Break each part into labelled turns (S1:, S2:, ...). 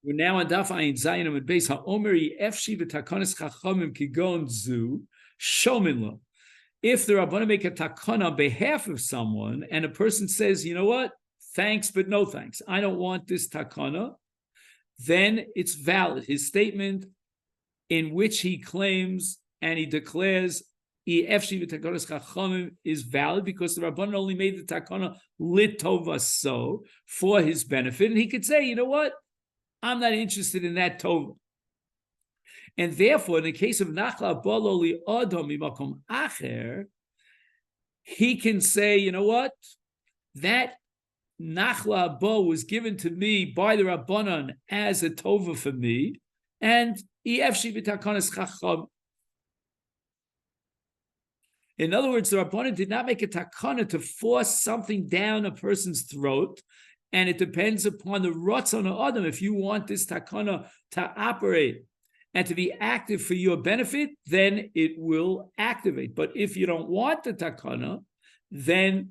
S1: We're now on Daf Ayin Zayin and Beis HaOmeri Efshi v'Takanas Chachamim Kigon Zu Shomin Lo. If the Rabbanan make a takana on behalf of someone, and a person says, you know what, thanks but no thanks, I don't want this takana, then it's valid. His statement in which he claims and he declares Efshi v'Takanas Chachamim is valid because the Rabbanan only made the takana litova so for his benefit, and he could say, you know what, I'm not interested in that tova. And therefore, in the case of Nachla Bololi Odom Mimakom Acher, he can say, you know what? That Nachla Bo was given to me by the Rabbanan as a tova for me, and Efshi v'Takanas Chacham. In other words, the Rabbanan did not make a takana to force something down a person's throat, and it depends upon the Ratzon Adam. If you want this takana to operate and to be active for your benefit, then it will activate. But if you don't want the takana, then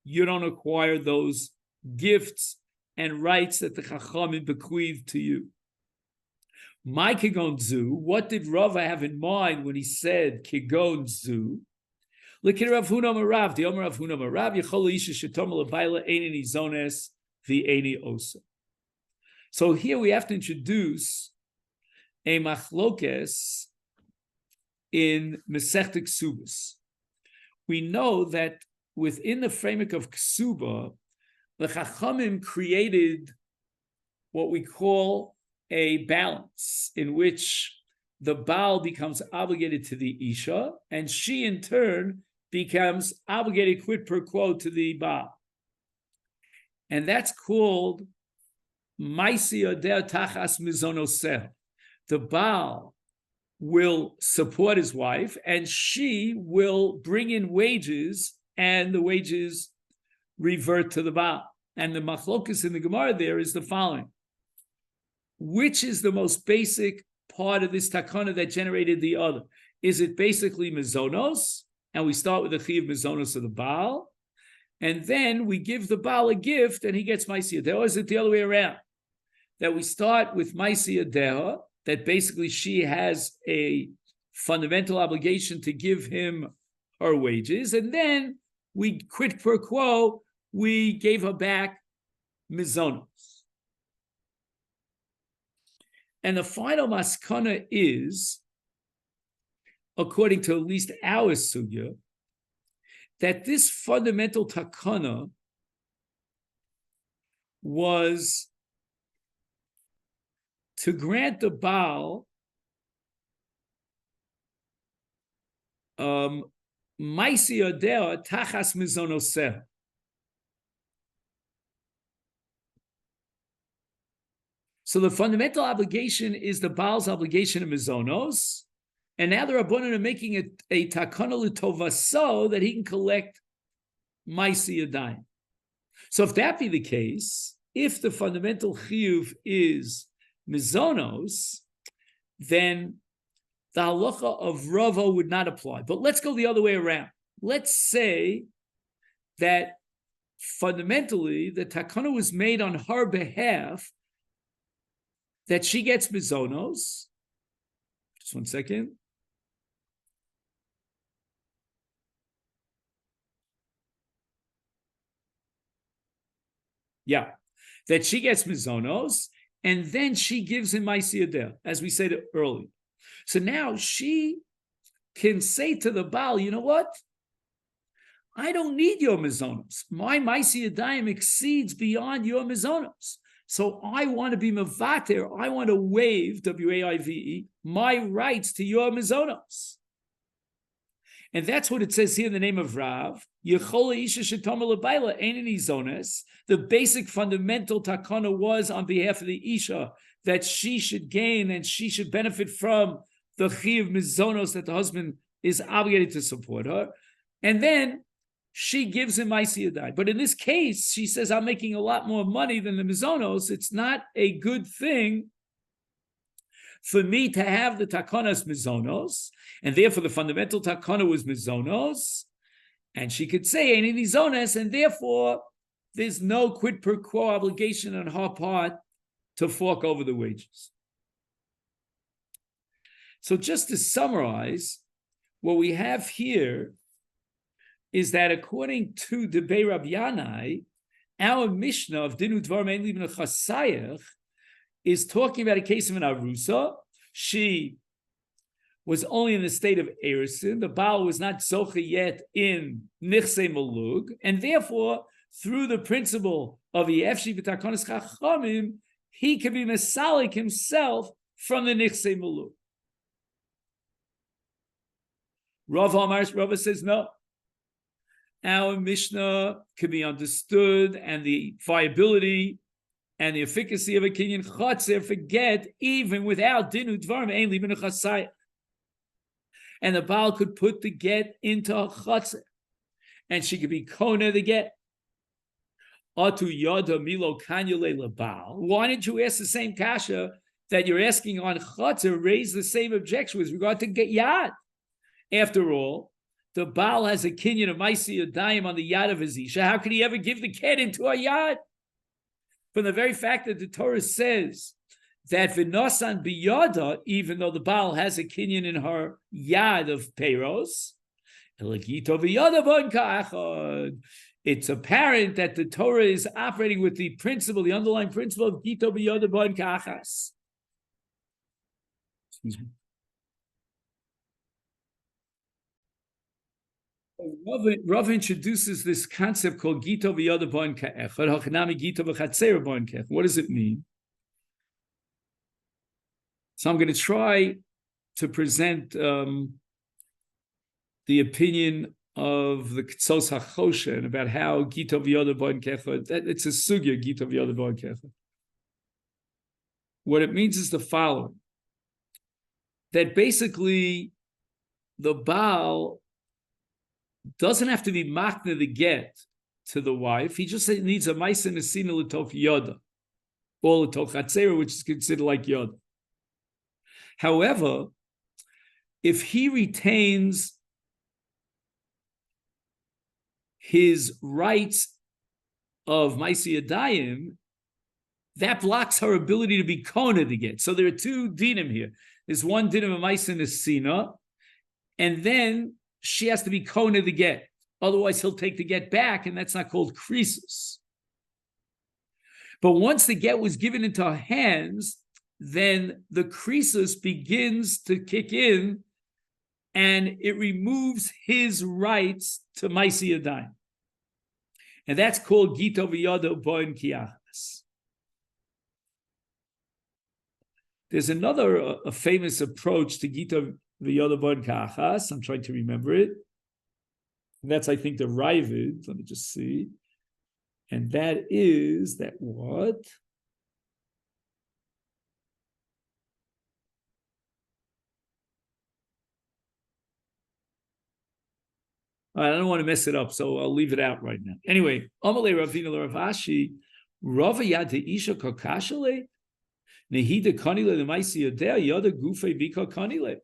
S1: you don't acquire those gifts and rights that the Chachamim bequeathed to you. My Kigon Zu, what did Rava have in mind when he said Kigon Zu? Look at Rav Huna Marav, the Omer Rav Huna Marav, Yechol Isha Shetom L'Bayla Eini Zones V'Eini Osa. So here we have to introduce a machlokes in Masechet Ksubas. We know that within the framework of Ksuba, the Chachamim created what we call a balance in which the Baal becomes obligated to the Isha, and she in turn becomes obligated quid pro quo to the Baal. And that's called Maisi Oder Tachas Mizonoseh. The Baal will support his wife, and she will bring in wages, and the wages revert to the Baal. And the machlokus in the Gemara there is the following. Which is the most basic part of this takana that generated the other? Is it basically mizonos? And we start with the chi of mizonos of the Baal, and then we give the Baal a gift, and he gets Maisi Adeha. Or is it the other way around? That we start with Maisi Adeha, that basically she has a fundamental obligation to give him her wages, and then we quid pro quo, we gave her back mizonos. And the final maskana is, according to at least our sugya, that this fundamental takana was to grant the Baal Maisi Odea Tachas Mizonoseh. So the fundamental obligation is the Baal's obligation of Mizonos, and now the Rabbanan are making a takana l'tova so that he can collect Maisi Yadayim. So if that be the case, if the fundamental chiyuv is mizonos, then the halacha of Rava would not apply. But let's go the other way around. Let's say that fundamentally the takana was made on her behalf, that she gets mizonos. Just 1 second. Yeah, that she gets mizonos, and then she gives him Maisi Adeha, as we said earlier. So now she can say to the Baal, you know what? I don't need your mizonos. My Maisi Adayim exceeds beyond your mizonos. So I want to be mevater, I want to waive, W-A-I-V-E, my rights to your mizonos. And that's what it says here in the name of Rav. The basic fundamental takana was on behalf of the Isha that she should gain and she should benefit from the chi of mizonos that the husband is obligated to support her. And then she gives him Maisi Yadai. But in this case, she says, I'm making a lot more money than the mizonos. It's not a good thing for me to have the takanas mizonos, and therefore the fundamental takana was mizonos, and she could say any mizonos, and therefore there's no quid pro quo obligation on her part to fork over the wages. So just to summarize, what we have here is that according to the Bei Rabbi Yanai, our Mishnah of Dinu Dvar Mein Libna Chasayach is talking about a case of an Arusa. She was only in the state of Erisin. The Baal was not Zocha yet in Nichse Malug, and therefore, through the principle of Yefshi V'Takonis Chachamim, he can be Mesalik himself from the Nichse Malug. Rava says no. Our Mishnah can be understood, and the viability and the efficacy of a kinyan chotzer forget even without dinu dvarim ein li min chasai. And the Baal could put the get into a chotzer, and she could be kona the get. Atu yada milo kanyule lebal. Why didn't you ask the same kasha that you're asking on chotzer? Raise the same objection with regard to get yad. After all, the Baal has a kinyan of Maisi Yadayim on the yad of his isha. How could he ever give the get into a yad? From the very fact that the Torah says that v'nosan biyada, even though the Baal has a kinyan in her yad of peiros, it's apparent that the Torah is operating with the principle, the underlying principle of gito biyada bon kachas. Excuse me. Rav introduces this concept called Gito v'yada bon ka'echad, hachanami Gito v'chatzera bon ka'echad. What does it mean? So I'm going to try to present the opinion of the Ktsos HaChoshen about how Gito v'yada bon ka'echad, it's a sugya, Gito v'yada bon ka'echad. What it means is the following, that basically the Baal doesn't have to be makna the get to the wife. He just needs a ma'isa nesina l'toch yoda, or l'toch chatzera, which is considered like yoda. However, if he retains his rights of ma'isa yadayim, that blocks her ability to be kona the get. So there are two dinim here. There's one din of a ma'isa nesina, and then she has to be kona the get. Otherwise, he'll take the get back, and that's not called krisus. But once the get was given into her hands, then the krisus begins to kick in, and it removes his rights to ma'isi yadayim. And that's called gito v'yada boin kiachas. There's another a famous approach to gito v'yada boin kiachas. I'm trying to remember it. And that's, I think, the Ravid. Let me just see. And that is that what? I don't want to mess it up, so I'll leave it out right now. Anyway, Amalei Ravina Ravashi, Rava Yad Isha Kokashale, Nehida Kanile the Maisi Yodea, Yoda Gufe Bika Kanile.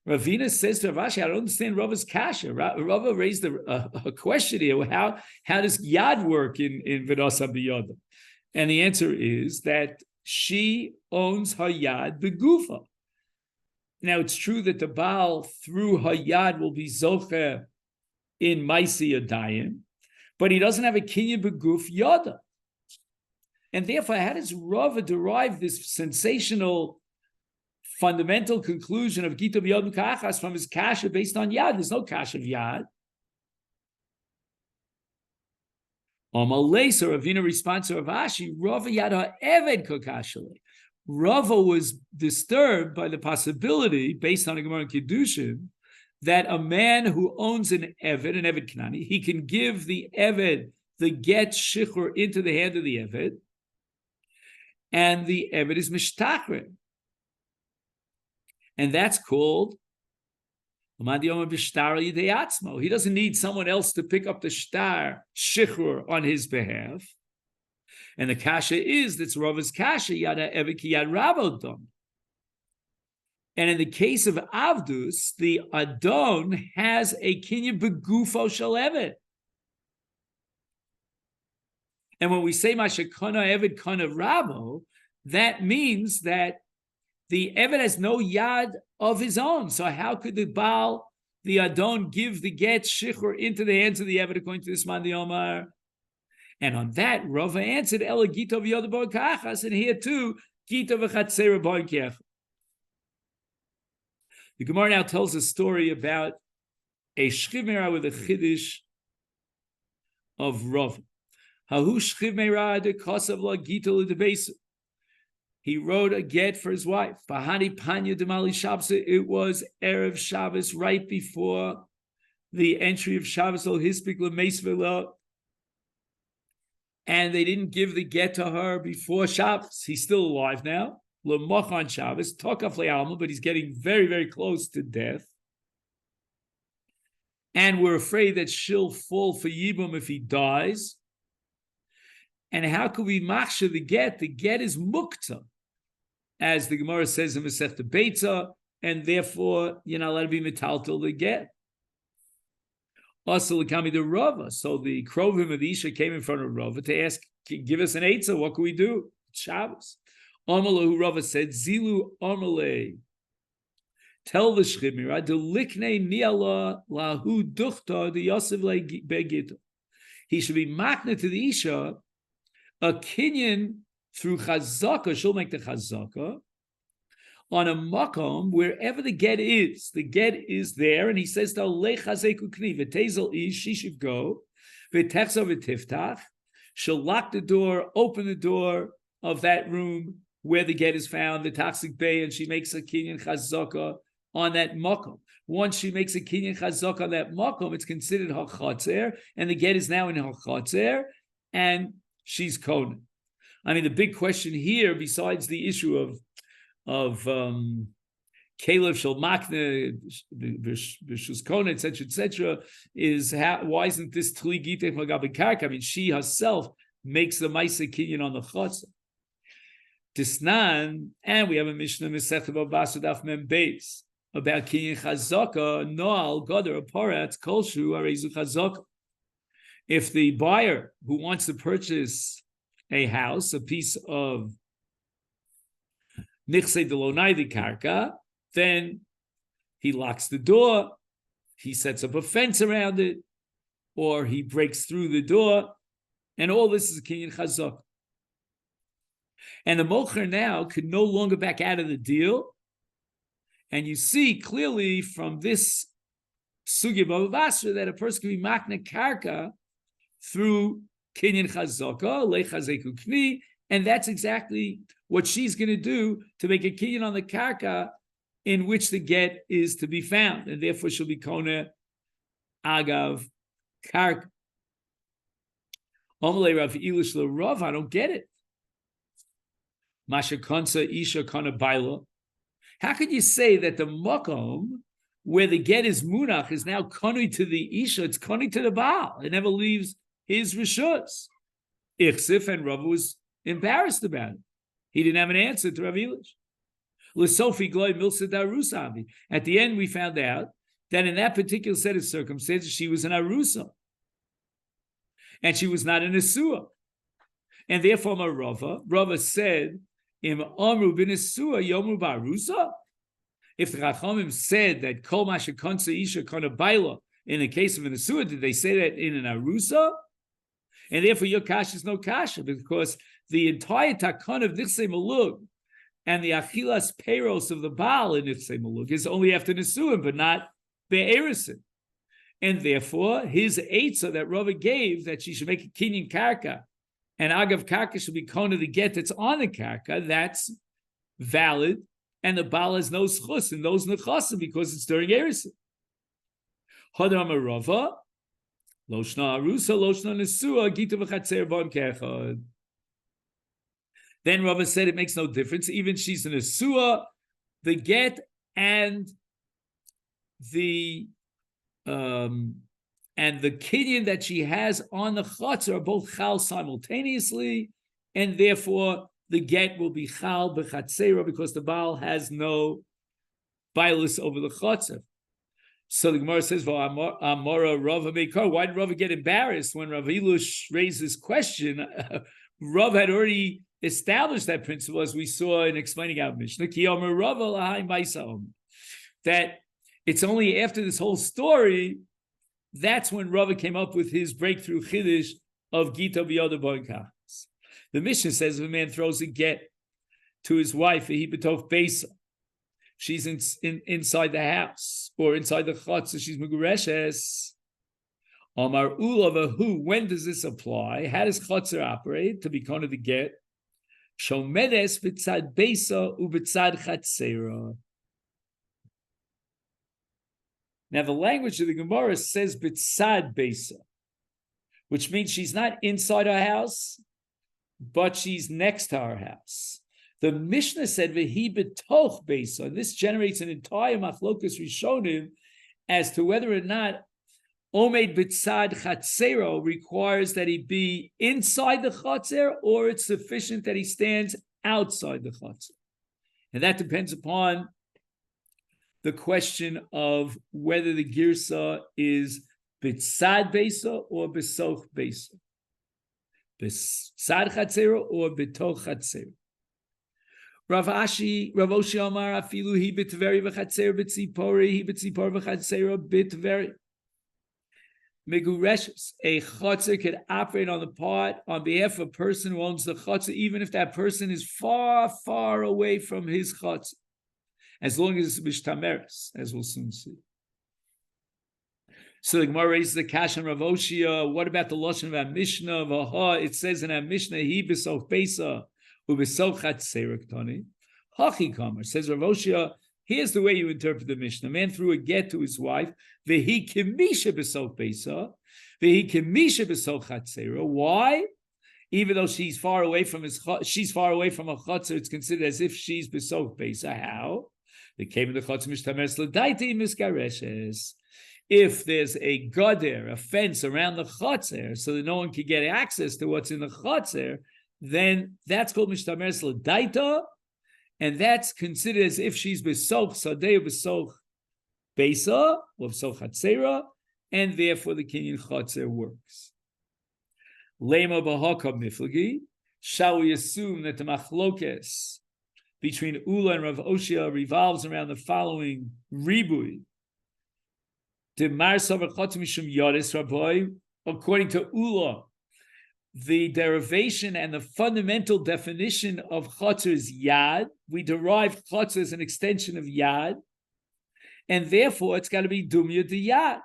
S1: Ravina says to Ravashi, I don't understand Rava's kasha. Rava raised a question here. How does Yad work in Vidasa B'Yoda? And the answer is that she owns her Yad B'Gufa. Now, it's true that the Baal, through her Yad, will be Zocher in Maisi Yadayim, but he doesn't have a Kinyan B'Guf Yoda. And therefore, how does Rava derive this sensational fundamental conclusion of Gito B'Yod Kachas from his kasha based on Yad? There's no kasha of Yad. So Ravina responds to Ravashi, Rava Yad HaEved Kokashale. Rava was disturbed by the possibility, based on a Gemara in Kiddushin, that a man who owns an Eved Kanani, he can give the Eved the get shichur into the hand of the Eved, and the Eved is mishtachrim. And that's called he doesn't need someone else to pick up the shtar shichur on his behalf. And the kasha is, that's Rava's kasha, yada Eved ki yad Rabodon. And in the case of Avdus, the Adon has a kinyan begufo shel Eved. And when we say Mashakana Eved Kana Rabo, that means that the Eved has no yad of his own. So how could the Baal, the Adon, give the get shichur into the hands of the Eved according to this man the Omar? And on that, Rava answered, Ela Gita v'yoda bo kachas, and here too, Gita v'chatzera bo kech. The Gemara now tells a story about a shchimera with a chiddush of Rava. Hahu shchimera de kosav la Gita l'debesu. He wrote a get for his wife. Bahani panya demali Shabbos. It was Erev Shabbos, right before the entry of Shabbos al hispik l'meisvela. And they didn't give the get to her before Shabbos. He's still alive now. L'moch on Shabbos, tokaf le'alma, but he's getting very, very close to death. And we're afraid that she'll fall for Yibum if he dies. And how could we machsha the get? The get is mukta, as the Gemara says in Masechet Beitza, and therefore you're not allowed to be metaltal the get. Also, the Rava. So the Krovim of the Isha came in front of Rava to ask, give us an Eitzah, what can we do? It's Shabbos. Amalahu Rava said, Zilu Amale. Tell the Shchimira, the Likne Niala Lahu Duchta, the Yosef Begita. He should be makna to the Isha, a kinyan through Chazaka, she'll make the Chazaka, on a makom, wherever the get is there, and he says to Le Chazeku Kni, V'tezel is, she should go, V'techza v'tiftach, she'll lock the door, open the door of that room where the get is found, the toxic bay, and she makes a kinyan Chazaka on that makom. Once she makes a kinyan Chazaka on that makom, it's considered her chotzer, and the get is now in her chotzer, and she's kohen. I mean, the big question here, besides the issue of Caleb shall makne b'shus kona, etc., is why isn't this tli gitech magabe karka? I mean, she herself makes the ma'aseh kinyan on the chotzer. Tisnan, and we have a Mishnah Masechet Bava Daf Mem Beis about kinyan chazaka noal goder aparat kolshu arezu chazaka. If the buyer who wants to purchase a house, a piece of nichse delonai di karka, then he locks the door, he sets up a fence around it, or he breaks through the door, and all this is a kinyan chazak. And the mocher now could no longer back out of the deal, and you see clearly from this sugya b'avasra that a person can be makna karka through kinyan chazaka, lechazeku kni, and that's exactly what she's going to do to make a kinyan on the karka in which the get is to be found, and therefore she'll be kona agav karka. Omalei Rav Ilish Rav, I don't get it. Masha konsa isha kana baila. How could you say that the makom where the get is munach is now koni to the isha? It's koni to the baal. It never leaves his rishus. Ichsif, and Rav was embarrassed about it. He didn't have an answer to Rav Ilish. L'sofi gloy milsa darusavi. At the end, we found out that in that particular set of circumstances, she was an arusa, and she was not an asua, and therefore, Rava said, "Im amru bin asua yomu barusa." If the Chachamim said that kol masha konsa isha kana baila in the case of an asua, did they say that in an arusa? And therefore, your kasha is no kasha, because the entire takon of nichse malug and the achilas peros of the Baal in nichse malug is only after nesuim, but not be'erisin. And therefore, his eitzah that Rava gave that she should make a kinyan karka, and agav karka should be kona the get that's on the karka, that's valid, and the Baal has no schus and those nechasim because it's during erisin. Hadam Rava. Loshna arusa, loshna nesua, gita v'chatzer b'am kechad. Then Rava said it makes no difference. Even she's an asua, the get and the kinyan that she has on the chatzar are both chal simultaneously, and therefore the get will be chal b'chatzera because the Baal has no bailus over the chatzar. So the Gemara says, Amora Rava Meikar. Why did Rava get embarrassed when Rav Ilush raised this question? Rav had already established that principle, as we saw in explaining our Mishnah, that it's only after this whole story, that's when Rava came up with his breakthrough chiddush of Gita b'yoda b'oikachas. The Mishnah says if a man throws a get to his wife, he betoch beisa, she's inside the house or inside the chutzah, she's megureshes. Amar ulava, who? When does this apply? How does chutzah operate to be kind of the get? Shomedes b'tzad beisa u'b'tzad chatzera. Now, the language of the Gemara says b'tzad beisa, which means she's not inside our house, but she's next to our house. The Mishnah said v'hi b'toch beisa. This generates an entire machlokas rishonim as to whether or not omed b'tzad chatzera requires that he be inside the chatzer, or it's sufficient that he stands outside the chatzer. And that depends upon the question of whether the girsa is b'tzad beisa or b'soch beisa, b'tzad chatzera or b'toch chatzera. Rav Oshi Amar afilu hi b'tveri v'chatzera b'tzipori hi b'tzipor v'chatzera b'tveri. Megureshes, a chotzer could operate on the part on behalf of a person who owns the chotzer, even if that person is far, far away from his chotzer, as long as it's mishtameres, as we'll soon see. So the Gemara raises the kash on Rav Oshia. What about the lashon of our Mishnah? Of Aha, it says in our Mishnah, "He b'soch beisa u'b'soch chatzera ktani." Hachi kamer, says Rav Oshia. Here's the way you interpret the Mishnah. A man threw a get to his wife. Vehi kimisha b'soch beisa, vehi kimisha b'soch chatzera. Why? Even though she's far away from a chatzera, it's considered as if she's b'soch beisa. How? They came in the chatzera mishtameres l'daiti miskareshes. If there's a gader, a fence around the chatzera, so that no one can get access to what's in the chatzera, then that's called mishtameres l'daita. And that's considered as if she's besoch sadeh besoch beisa or besoch chatzera, and therefore the kinyan chatzer works. Lema b'hakam miflagi. Shall we assume that the machlokes between Ula and Rav Oshia revolves around the following ribui? According to Ula, the derivation and the fundamental definition of chotzer is yad. We derive chotzer as an extension of yad, and therefore it's got to be dumya de yad.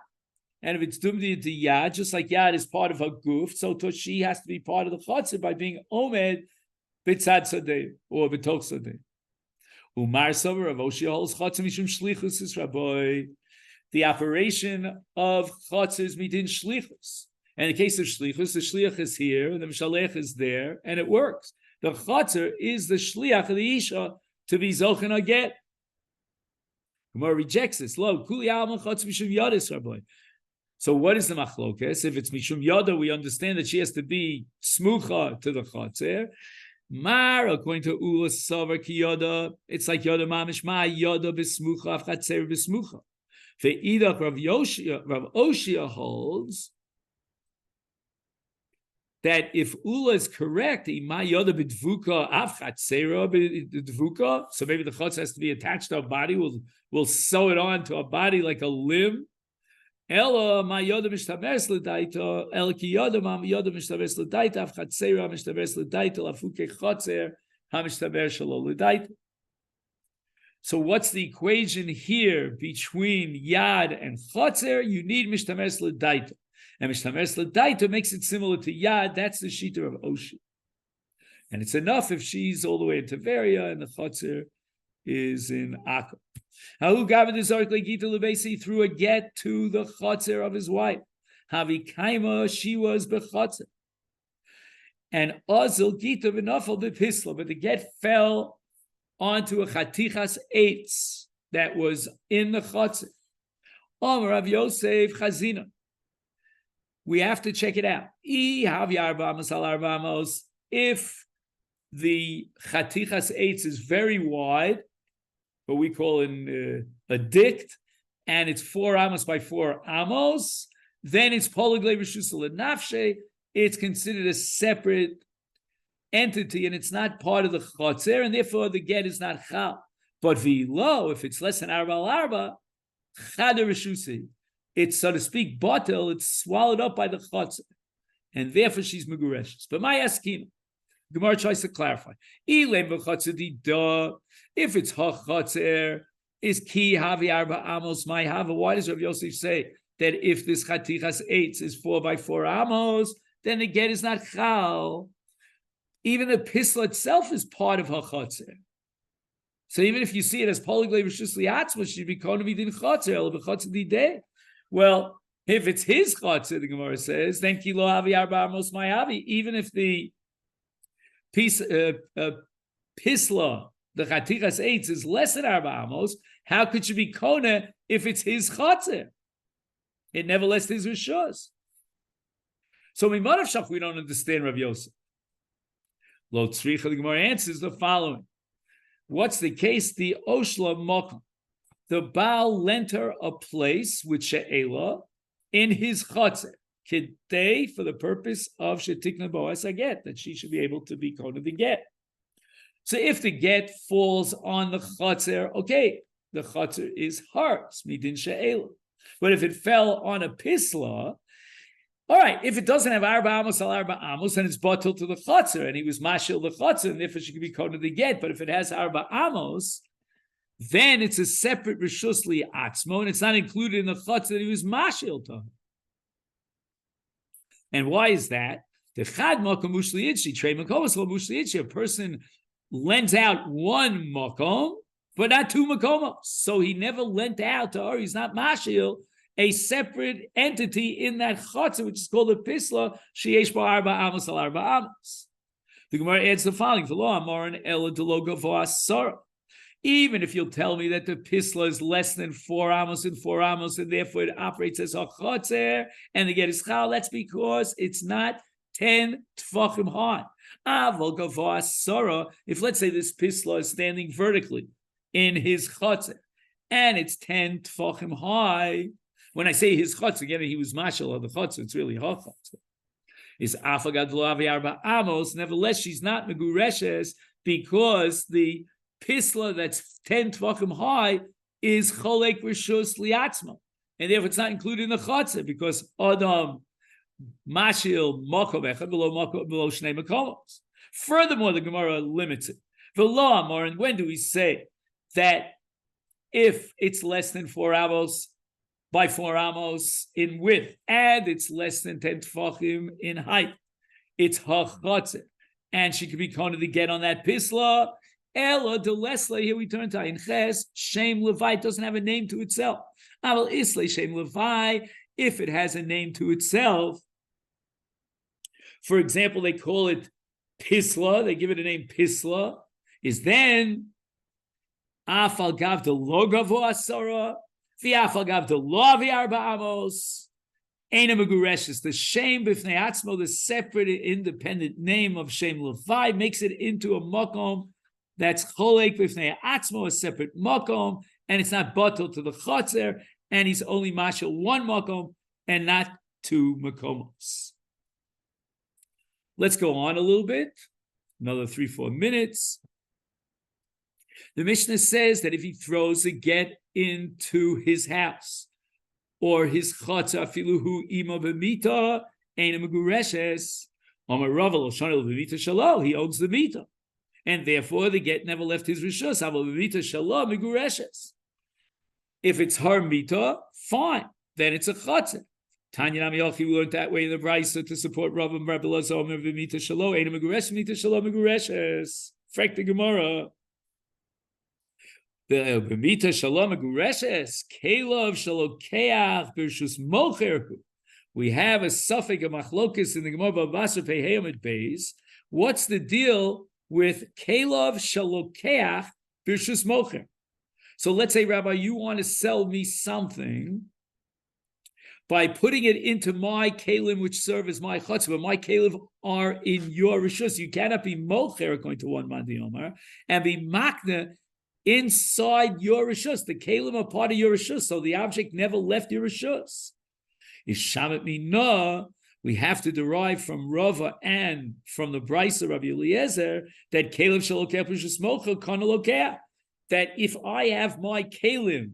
S1: And if it's dumya de yad, just like yad is part of her guf, so too she has to be part of the chotzer by being omed b'tzad sadeh or b'toch sadeh. Umar sover Rav Oshia holds chotzer mishum shlichus is rabbi. The operation of chotzer is midin shlichus. And in the case of shlichus, the shliach is here, and the mishalech is there, and it works. The chatzar is the shliach of the isha to be zochen or get. Gemara rejects this. Lo, kuli alma chatzar mishum yadis, Rabbi. So what is the machlokes? If it's mishum yada, we understand that she has to be smucha to the chatzar. Mar, according to Ula Savar ki yada, it's like yada mamish ma yada b'smucha av chatzar b'smucha. Ve'idach Rav Oshia holds that if Ula is correct, so maybe the chutz has to be attached to a body. We'll sew it on to a body like a limb. Ella mayoda mishtaveres l'daita, el ki yoda ma yoda mishtaveres l'daita, av chatzera mishtaveres l'daita, lafuke chotzer ha mishtaveres shelo l'daita. So what's the equation here between yad and chotzer? You need mishtaveres l'daita. And mishtameres l'daita makes it similar to yad. That's the shita of Oshi. And it's enough if she's all the way in Tiberia and the chotzer is in Akka. Hahu gavin dezarik legita lebesi, threw a get to the chotzer of his wife. Havi kaima, she was bechotzer. And azil gita v'nafal b'pisla, but the get fell onto a chatichas eitz that was in the chotzer. Amar Rav Yosef chazina. We have to check it out. If the chatichas eitz is very wide, what we call a dict, and it's 4 amos by 4 amos, then it's polyglay rishusal nafshe. It's considered a separate entity and it's not part of the chotzer, and therefore the get is not chal. But v'lo, if it's less than arba al arba, chad reshusi, it's, so to speak, batel, it's swallowed up by the chotzer, and therefore she's megureshes. But my asking, Gemara tries to clarify. If it's ha-chotzer, is ki havi arba amos my hava? Why does Rav Yosef say that if this chatichas eitz is 4 by 4 amos, then the get is not chal? Even the pisla itself is part of ha-chotzer. So even if you see it as polyglay rishus liatzma, should be kona midin chotzer, el b'chotzer didei. Well, if it's his chotzer, the Gemara says, then ki lo havi arba amos my havi. Even if the pisla, the chatichas eitz, is less than arba amos, how could she be kona if it's his chotzer? It never left his rishus. So we don't understand Rav Yosef. Lo tzricha, the Gemara answers the following. What's the case? The Oshla Mokum. The Baal lent her a place with She'ela in his chotzer, kidei, for the purpose of Shetikna Boas Aget, that she should be able to be kona the get. So if the get falls on the chotzer, okay, the chotzer is hers, midin She'ela. But if it fell on a pisla, all right, if it doesn't have arba amos al arba amos, then it's batel to the chotzer, and he was mashil the chotzer, and therefore she could be kona the get. But if it has arba amos, then it's a separate rishus li'atzmo, and it's not included in the chotzer that he was mashil to her. And why is that? The chad makom mushli itchi, trei makomos lo mushli itchi. A person lends out one makom, but not 2 makomos. So he never lent out to her. He's not mashil a separate entity in that chotzer, which is called a pisla, sheyesh bo arba amos al arba amos. The Gemara adds the following: V'lo amorin ela delo gavoa asara. Even if you'll tell me that the pisla is less than 4 amos and 4 amos, and therefore it operates as a chotzer, and the get is chal, that's because it's not 10 tfachim high. Avol gavoa asara. If, let's say, this pisla is standing vertically in his chotzer, and it's 10 tfachim high. When I say his chotzer, again, he was mashal of the chotzer, it's really her chotzer. Is afagad lo avi arba amos. Nevertheless, she's not megureshes because the pisla that's 10 tvachim high is cholek rishus liatzma, and therefore it's not included in the chotzer because adam mashil makom echad below shnei makomos. Furthermore, the Gemara limits it. V'lo amar, and when do we say that if it's less than 4 amos by 4 amos in width, and it's less than 10 tfachim in height, it's ha-chotzer, and she could be kona the get on that pisla. Ella de Leslie, here we turn to in Ches, Shem Levi doesn't have a name to itself. Aval Islay Shem Levi, if it has a name to itself, for example, they call it Pisla, they give it a name Pisla, is then Afal Gav de Logavo Asara, Viafal Gav de Lavi Arba Amos, Eina Megureshes, the Shem Bifnei Atzmo, the separate independent name of Shem Levi, makes it into a makom that's cholek b'fnei atzmo, a separate makom, and it's not batel to the chotzer, and he's only mashal 1 makom and not 2 makomos. Let's go on a little bit, another 3-4 minutes. The Mishnah says that if he throws a get into his house or his chotzer, afiluhu ima b'mita, eina megureshes, Amar Rava lo shana b'mita shalo, he owns the mita. And therefore, the get never left his rishus. If it's her mita, fine. Then it's a chotzer. Tanya Namiyochi, we learned that way in the Brisa to support Rav and Rabbi Lazar of the mita shalo. Eina meguresh mita shalo megureshes. Frek the Gemara. The mita shalo megureshes. Kelav shalo keach b'rishus mocher. We have a suffix of machlokus in the Gemara Babasar Pehayamid Beis. What's the deal with Kelav Shalokeach Birshus Mocher? So let's say, Rabbi, you want to sell me something by putting it into my Kalim, which serve as my chutzpah, but my Kalim are in your Rishus. You cannot be Mocher, according to one Mandi Omar, and be Makna inside your Rishus. The Kalim are part of your Rishus, so the object never left your Rishus. Is Shamet Mina, we have to derive from Rava and from the Brisa of Eliezer that Kalev Shalokeh P'Shus Mocha Kana Lokeh, that if I have my Kalim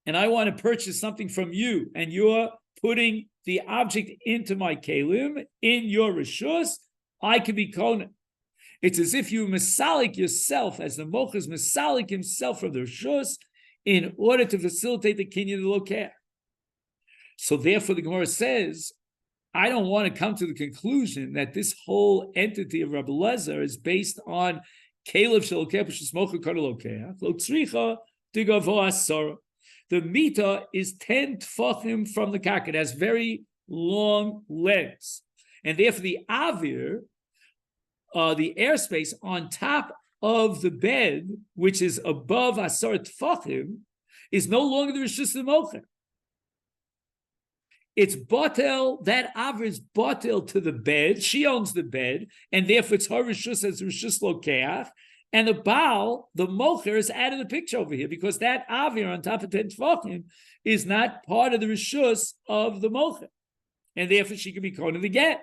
S1: and I want to purchase something from you and you're putting the object into my Kalim in your Rishus, I can be Kona. It's as if you Masalik yourself, as the Mocha is Masalik himself from the Rishus in order to facilitate the Kinyan of the Lokeh. So therefore the Gemara says, I don't want to come to the conclusion that this whole entity of Rabbi Lezer is based on Kalev Shalokeh P'Shus Mocha Kana Lokeh. Lo tzricha digavo asara. The mita is 10 tfachim from the karka. It has very long legs. And therefore the avir, the airspace on top of the bed, which is above asar tfachim, is no longer the Rishus of the Mocha. It's botel, that avir is botel to the bed. She owns the bed, and therefore it's her Rishus as Rishus Lokeach. And the Baal, the Mocher, is out of the picture over here because that avir on top of 10 tefachim is not part of the Rishus of the Mocher. And therefore she can be called the get.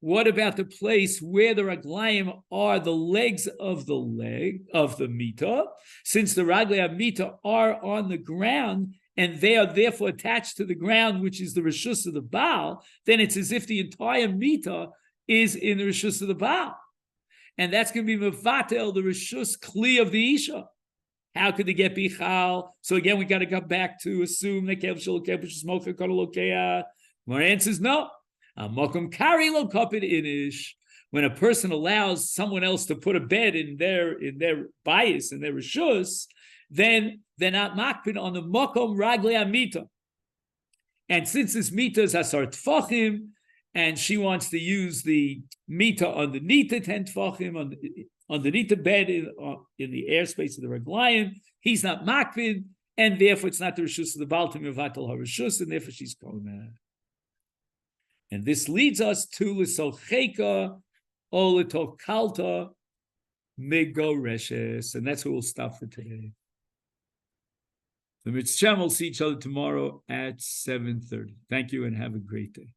S1: What about the place where the raglayim are the legs of the leg of the mita? Since the raglayim mita are on the ground and they are therefore attached to the ground, which is the rishus of the Baal, then it's as if the entire mita is in the rishus of the Baal, and that's going to be mevatel the rishus kli of the isha. How could they get bichal? So again, we got to come back to assume that kev shalokeh b'shus mocha kana lokeh. More answers no. Mokum kari lo kapid inish. When a person allows someone else to put a bed in their bias, in their rishus, then they're not makpid on the mokum raglei amita. And since this mita is asar tfachim, and she wants to use the mita underneath the 10 tfachim, underneath the bed in the airspace of the raglayim, he's not makpid, and therefore it's not the rishus of the Baal to mevatel her rishus, and therefore she's kona. And this leads us to l'socheka or l'tokalta megoreshes. And that's where we'll stop for today. The Mitzvah will see each other tomorrow at 7:30. Thank you and have a great day.